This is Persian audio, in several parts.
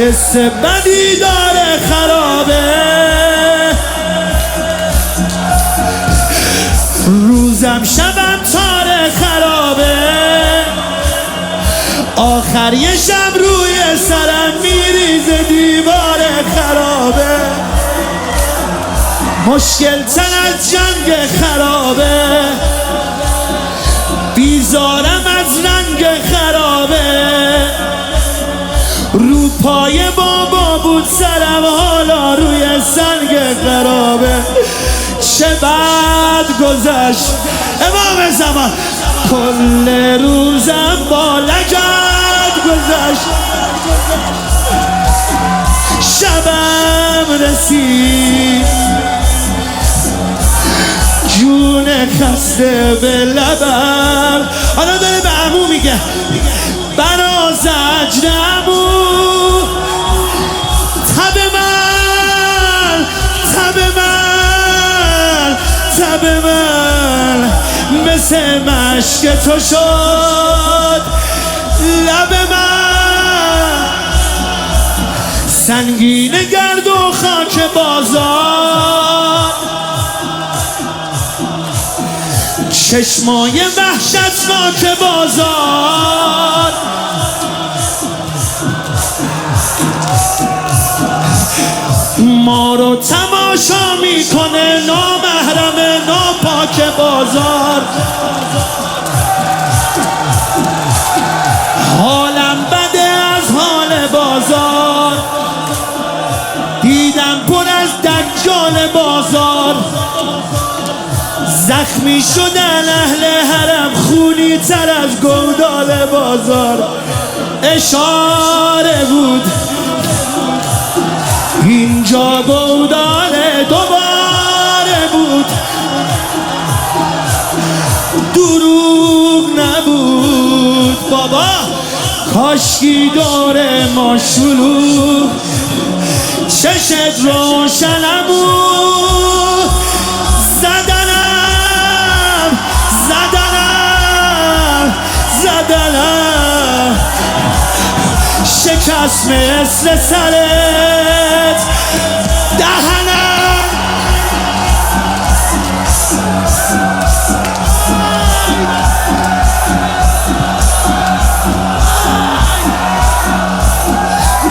حس بدی داره خرابه، روزم شبم تاره خرابه، آخر یه شب روی سرم میریزه دیوار خرابه، مشکل تن از جنگ خرابه، بیزارم از رنگ خرابه، رو پای بابا بود سرم حالا روی سنگ خرابه، چه بد گذشت امام زمان، کل روزم با لگد گذشت، شبم رسید جون خسته به لبم. حالا داره به عمو میگه بنا زجر عمو، تب من تب من تب من مثل مشک تو شد لب من، سنگین گرد و خاک بازار، چشمای وحشتناک بازار، ما رو تماشا میکنه نامحرم ناپاک بازار، حالم بده از حال بازار، دیدم پر از دجال بازار، زخمی شدن اهل حرم خونی تر از گودال بازار، اشاره بود اینجا گودال دوباره بود، دروغ نبود بابا، کاشکی دور ما شلوغ، چشت روشنم بود، زدنم شکست مثل سرت دهنم،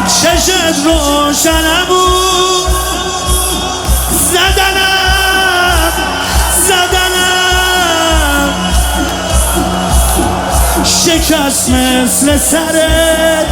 چشت روشنم بود، زدنم شکست مثل سرت